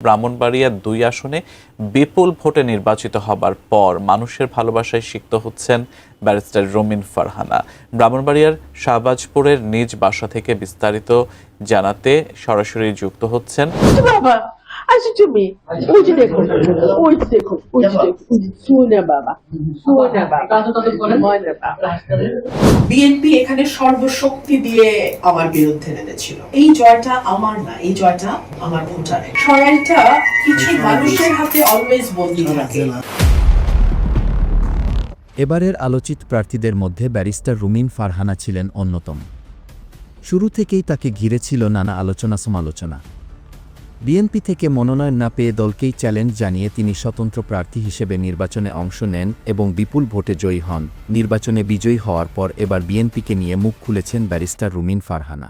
ব্রাহ্মণবাড়িয়া ২ আসনে বিপুল ভোটে নির্বাচিত হবার পর মানুষের ভালোবাসায় সিক্ত হচ্ছেন ব্যারিস্টার রুমিন ফারহানা। ব্রাহ্মণবাড়িয়ার শাহবাজপুরের নিজ বাসা থেকে বিস্তারিত জানাতে সরাসরি যুক্ত হচ্ছেন। বিএনপি এখানে সর্বশক্তি দিয়ে আমার বিরুদ্ধে নেমেছিল। এই জয়টা আমার না, এই জয়টা আমার ভোটারের। সরাইটা কিছু মানুষের হাতে অলওয়েজ বন্দী থাকে। এবারের আলোচিত প্রার্থীদের মধ্যে ব্যারিস্টার রুমিন ফারহানা ছিলেন অন্যতম। শুরু থেকেই তাকে ঘিরে ছিল নানা আলোচনা সমালোচনা। বিএনপি থেকে মনোনয়ন না পেয়ে দলকেই চ্যালেঞ্জ জানিয়ে তিনি স্বতন্ত্র প্রার্থী হিসেবে নির্বাচনে অংশ নেন এবং বিপুল ভোটে জয়ী হন। নির্বাচনে বিজয়ী হওয়ার পর এবার বিএনপিকে নিয়ে মুখ খুলেছেন ব্যারিস্টার রুমিন ফারহানা।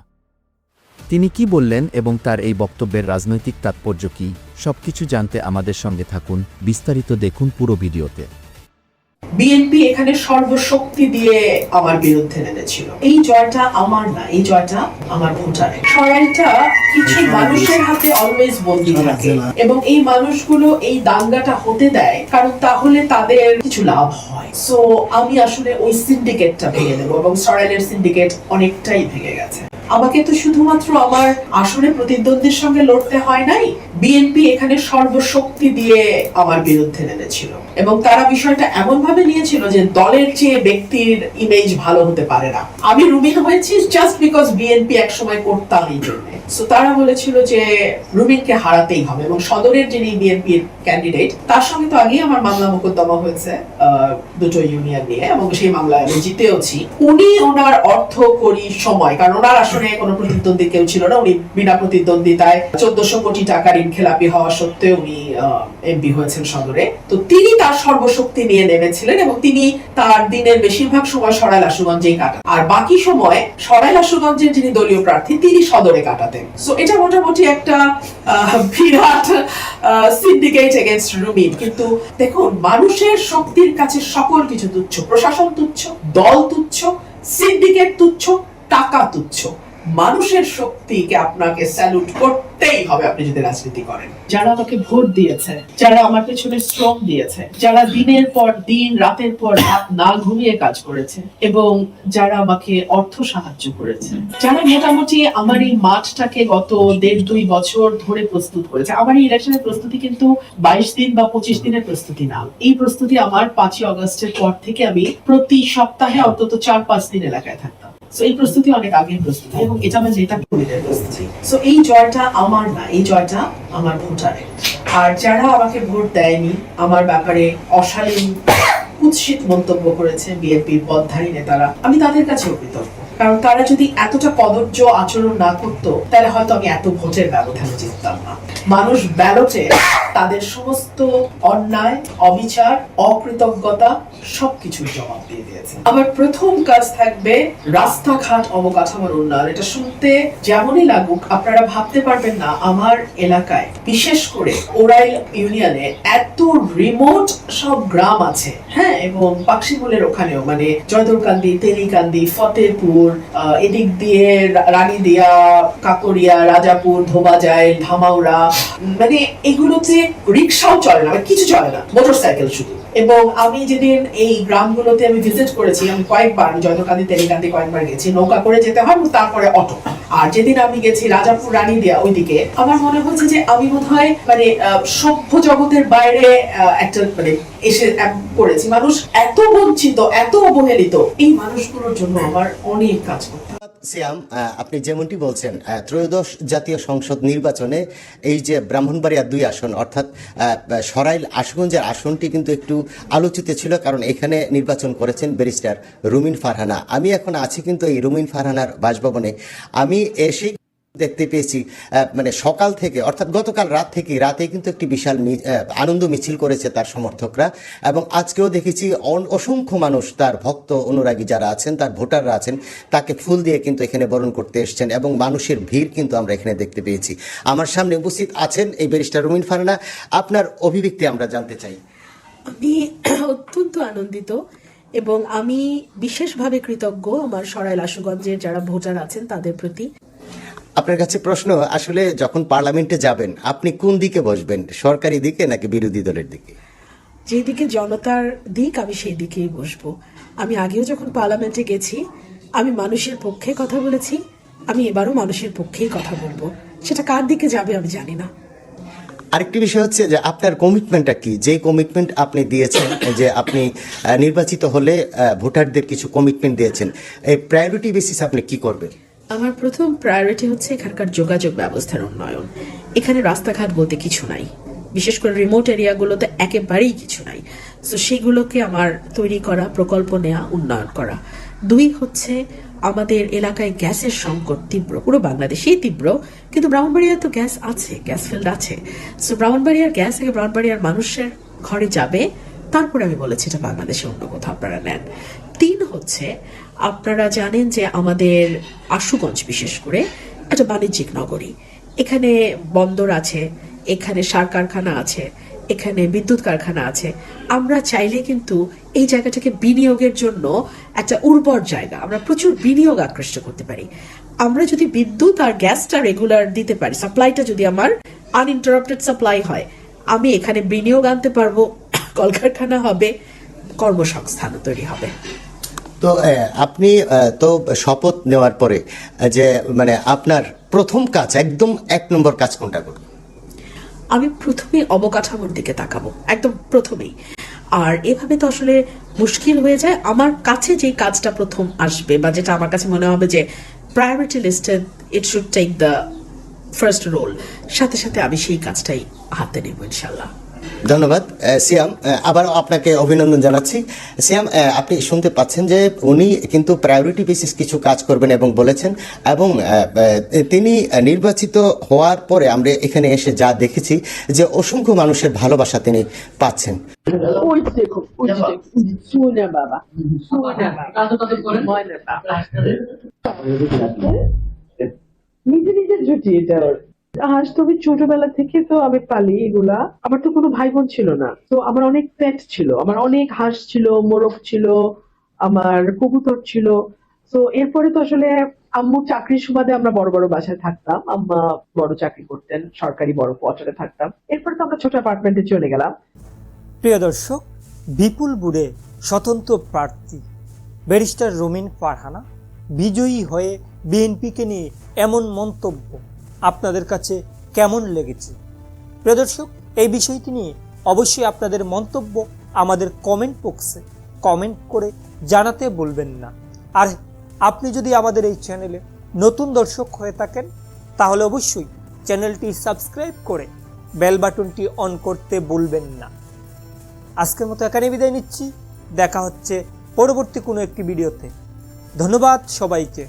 তিনি কি বললেন এবং তার এই বক্তব্যের রাজনৈতিক তাৎপর্য কী, সবকিছু জানতে আমাদের সঙ্গে থাকুন। বিস্তারিত দেখুন পুরো ভিডিওতে। বিএনপি এখানে সর্বশক্তি দিয়ে আমার বিরুদ্ধে নেমেছিল। এই জয়টা আমার না, এই জয়টা আমার ভোটারের। সরাইটা কিছু মানুষের হাতে অলওয়েজ বন্দী থাকে এবং এই মানুষগুলো এই দাঙ্গাটা হতে দেয় কারণ তাহলে তাদের কিছু লাভ হয়। সো আমি আসলে ওই সিন্ডিকেটটা ভেঙে দেবো এবং সরাইলের সিন্ডিকেট অনেকটাই ভেঙে গেছে। আমাকে তো শুধুমাত্র আমার আসলে প্রতিদ্বন্দ্বীর সঙ্গে লড়তে হয় নাই, বিএনপি এখানে সর্বশক্তি দিয়ে আমার বিরুদ্ধে নেমেছিল এবং তারা বিষয়টা এমন ভাবে নিয়েছিল যে দলের চেয়ে ব্যক্তির ইমেজ ভালো হতে পারে না। আমি রুমিন হয়েছি জাস্ট বিকজ বিএনপি একসময় করতাম এই জন্য। সো তারা বলেছিল যে রুমিনকে হারাতেই হবে এবং সদরের যিনি বিএনপির ক্যান্ডিডেট তার সঙ্গে তো আগেই আমার মামলা মোকদ্দমা হয়েছে দুটো ইউনিয়ন নিয়ে এবং সেই মামলায় আমি জিতেওছি। উনি ওনার অর্থ করি সময়, কারণ ওনার আসলে কোনো প্রতিদ্বন্দ্বী কেউ ছিল না, উনি বিনা প্রতিদ্বন্দ্বিতায় ১৪০০ কোটি টাকা ঋণ খেলাপি হওয়া সত্ত্বেও উনি এমপি হয়েছেন সদরে। তো তিনি তার সর্বশক্তি নিয়ে নেমেছিলেন এবং তিনি তার দিনের বেশিরভাগ সময় সরাইল আশুগঞ্জেই কাটান, আর বাকি সময় সরাইল আশুগঞ্জের যিনি দলীয় প্রার্থী তিনি সদরে কাটাতেন। সো এটা মোটামুটি একটা বিরাট সিন্ডিকেট এগেইনস্ট রুমিন। কিন্তু দেখুন, মানুষের শক্তির কাছে সকল কিছু তুচ্ছ, প্রশাসন তুচ্ছ, দল তুচ্ছ, সিন্ডিকেট তুচ্ছ, টাকা তুচ্ছ। মানুষের শক্তিকে আপনাকে স্যালুট করতেই হবে আপনি যদি রাজনীতি করেন। যারা আমাকে ভোট দিয়েছে, যারা আমার পেছনে শ্রম দিয়েছে, যারা দিনের পর দিন রাতের পর রাত না ঘুমিয়ে কাজ করেছে এবং যারা আমাকে অর্থ সাহায্য করেছে, যারা মোটামুটি আমার এই মাঠটাকে গত ১.৫-২ বছর ধরে প্রস্তুত করেছে। আমার এই ইলেকশনের প্রস্তুতি কিন্তু ২২ দিন বা ২৫ দিনের প্রস্তুতি না। এই প্রস্তুতি আমার ৫ই আগস্টের পর থেকে আমি প্রতি সপ্তাহে অন্তত ৪-৫ দিন এলাকায় থাকতাম। সো এই প্রস্তুতি অনেক আগের প্রস্তুতি এবং এটা আমার যেটা কবিদের প্রস্তুতি। সো এই জয়টা আমার না, এই জয়টা আমার ভোটারের। আর যারা আমাকে ভোট দেয়নি, আমার ব্যাপারে অশালীন কুৎসিত মন্তব্য করেছে বিএনপির পদধারী নেতারা, আমি তাদের কাছেও কৃতজ্ঞ। কারণ তারা যদি এতটা কদর্য আচরণ না করতো তাহলে হয়তো আমি এত ভোটের ব্যবধানে জিততাম না। মানুষ ব্যালটে তাদের সমস্ত অন্যায়, অবিচার, অকৃতজ্ঞতা সবকিছুর জবাব দিয়ে দিয়েছে। আমার প্রথম কাজ থাকবে রাস্তাঘাট অবকাঠামোর উন্নয়ন। এটা শুনতে যেমনই লাগুক, আপনারা ভাবতে পারবেন না আমার এলাকায়, বিশেষ করে ওরাইল ইউনিয়নে এত রিমোট সব গ্রাম আছে, হ্যাঁ, এবং পাকশিমুলের ওখানেও, মানে জয়দুরকান্দি, তেলিকান্দি, ফতেপুর, এদিক দিয়ে রানীদিয়া, কাকরিয়া, রাজাপুর, ধোবাজাইল, ধামাউড়া, মানে এগুলোতে রিক্সাও চলে না, কিছু চলে না, মোটরসাইকেল শুধু। এবং আমি যেদিন এই গ্রামগুলোতে আমি ভিজিট করেছি, আমি কয়েকবার জয়দুরকান্দি, তেলিকান্দি কয়েকবার গেছি, নৌকা করে যেতে হয়, তারপরে অটো। আর যেদিন আমি গেছি রাজাপুর, রানীদিয়া ওইদিকে, আমার মনে হচ্ছে যে আমি বোধহয় মানে সভ্য জগতের বাইরে একটা মানে এসে পড়েছি। মানুষ এত বঞ্চিত, এত অবহেলিত, এই মানুষগুলোর জন্য আমার অনেক কাজ করতে। সিয়াম, আপনি যেমনটি বলছেন, ত্রয়োদশ জাতীয় সংসদ নির্বাচনে এই যে ব্রাহ্মণবাড়িয়া ২ আসন অর্থাৎ সরাইল আশুগঞ্জের আসনটি কিন্তু একটু আলোচিত ছিল, কারণ এখানে নির্বাচন করেছেন ব্যারিস্টার রুমিন ফারহানা। আমি এখন আছি কিন্তু এই রুমিন ফারহানার বাসভবনে। আমি এসে দেখতে পেয়েছি মানে সকাল থেকে অর্থাৎ গতকাল রাতে কিন্তু একটি বিশাল আনন্দ মিছিল করেছে তার সমর্থকরা, এবং আজকেও দেখেছি অসংখ্য মানুষ, তার ভক্ত অনুরাগী যারা আছেন, তার ভোটাররা আছেন, তাকে ফুল দিয়ে কিন্তু এখানে বরণ করতে এসছেন এবং মানুষের ভিড় কিন্তু আমরা এখানে দেখতে পেয়েছি। আমার সামনে উপস্থিত আছেন এই ব্যারিস্টার রুমিন ফারহানা। আপনার অভিব্যক্তি আমরা জানতে চাই। আমি অত্যন্ত আনন্দিত এবং আমি বিশেষভাবে কৃতজ্ঞ আমার সরাইল আশুগঞ্জের যারা ভোটার আছেন তাদের প্রতি। আপনার কাছে প্রশ্ন, আসলে যখন পার্লামেন্টে যাবেন আপনি কোন দিকে বসবেন, সরকারি দিকে নাকি বিরোধী দলের দিকে? যেদিকে জনতার দিক আমি সেই দিকেই বসবো। আমি আগেও যখন পার্লামেন্টে গেছি আমি মানুষের পক্ষে কথা বলেছি, আমি এবারও মানুষের পক্ষেই কথা বলবো। সেটা কার দিকে যাবে আমি জানি না। আরেকটি বিষয় হচ্ছে যে আপনার কমিটমেন্টটা কি, যে কমিটমেন্ট আপনি দিয়েছেন যে আপনি নির্বাচিত হলে ভোটারদের কিছু কমিটমেন্ট দিয়েছেন, এই প্রায়োরিটি বেসিস আপনি কি করবেন? আমার প্রথম প্রায়োরিটি হচ্ছে এখানকার যোগাযোগ ব্যবস্থার উন্নয়ন। এখানে রাস্তাঘাট বলতে কিছু নাই, বিশেষ করে রিমোট এরিয়াগুলোতে একেবারেই কিছু নাই। তো সেগুলোকে আমার তৈরি করা, প্রকল্প নেওয়া, উন্নয়ন করা। 2 হচ্ছে আমাদের এলাকায় গ্যাসের সংকট তীব্র, পুরো বাংলাদেশেই তীব্র, কিন্তু ব্রাহ্মণবাড়িয়ায় তো গ্যাস আছে, গ্যাস ফিল্ড আছে। সো ব্রাহ্মণবাড়িয়ার গ্যাস আগে ব্রাহ্মণবাড়িয়ার মানুষের ঘরে যাবে, তারপরে আমি বলেছি এটা বাংলাদেশে অন্য কোথাও আপনারা নেন। 3 হচ্ছে আপনারা জানেন যে আমাদের আশুগঞ্জ বিশেষ করে একটা বাণিজ্যিক নগরী। এখানে বন্দর আছে, এখানে সার কারখানা আছে, এখানে বিদ্যুৎ কারখানা আছে। আমরা চাইলে কিন্তু এই জায়গাটাকে বিনিয়োগের জন্য একটা উর্বর জায়গা, আমরা প্রচুর বিনিয়োগ আকৃষ্ট করতে পারি। আমরা যদি বিদ্যুৎ আর গ্যাসটা রেগুলার দিতে পারি, সাপ্লাইটা যদি আমার আনইন্টারাপ্টেড সাপ্লাই হয়, আমি এখানে বিনিয়োগ আনতে পারবো, কলকারখানা হবে, কর্মসংস্থানও তৈরি হবে। তো আপনি তো শপথ নেওয়ার পরে যে মানে আপনার প্রথম কাজ, একদম 1 নম্বর কাজ কোনটা করবেন? আমি প্রথমে অবকাঠামোর দিকে তাকাবো, একদম প্রথমেই। আর এভাবে তো আসলে মুশকিল হয়ে যায়। আমার কাছে যে কাজটা প্রথম আসবে বা যেটা আমার কাছে মনে হবে যে প্রায়োরিটি লিস্টে it should take the first role, সাথে সাথে আমি সেই কাজটাই হাতে নেব ইনশাল্লাহ। ধন্যবাদ সিয়াম, আবারও আপনাকে অভিনন্দন জানাচ্ছি। সিয়াম, আপনি শুনতে পাচ্ছেন যে উনি কিন্তু প্রায়োরিটি বেসিস কিছু কাজ করবেন এবং বলেছেন, এবং তিনি নির্বাচিত হওয়ার পরে আমরা এখানে এসে যা দেখেছি যে অসংখ্য মানুষের ভালোবাসা তিনি পাচ্ছেন। নিজে নিজের জুটি এটা। হাঁস তো আমি ছোটবেলা থেকে তো আমি পালি এগুলা। আমার তো কোনো ভাই বোন ছিল না, তো আমার অনেক পেট ছিল, আমার অনেক হাঁস ছিল, মোরগ ছিল, আমার কবুতর ছিল। তো এরপরে তো আসলে আম্মু চাকরির সুবাদে আমরা বড় বড় বাসায় থাকতাম, আম্মা বড় চাকরি করতেন, সরকারি বড় কোয়ার্টারে থাকতাম। এরপরে তো আমরা ছোট অ্যাপার্টমেন্টে চলে গেলাম। প্রিয় দর্শক, বিপুলপুরে স্বতন্ত্র প্রার্থী ব্যারিস্টার রুমিন ফারহানা বিজয়ী হয়ে বিএনপিকে নিয়ে এমন মন্তব্য আপনাদের কাছে কেমন লেগেছে? প্রিয় দর্শক, এই বিষয়টি নিয়ে অবশ্যই আপনাদের মন্তব্য আমাদের কমেন্ট বক্সে কমেন্ট করে জানাতে ভুলবেন না। আর আপনি যদি আমাদের এই চ্যানেলে নতুন দর্শক হয়ে থাকেন তাহলে অবশ্যই চ্যানেলটি সাবস্ক্রাইব করে বেল বাটনটি অন করতে ভুলবেন না। আজকের মতো এখানে বিদায় নিচ্ছি, দেখা হচ্ছে পরবর্তী কোনো একটি ভিডিওতে। ধন্যবাদ সবাইকে।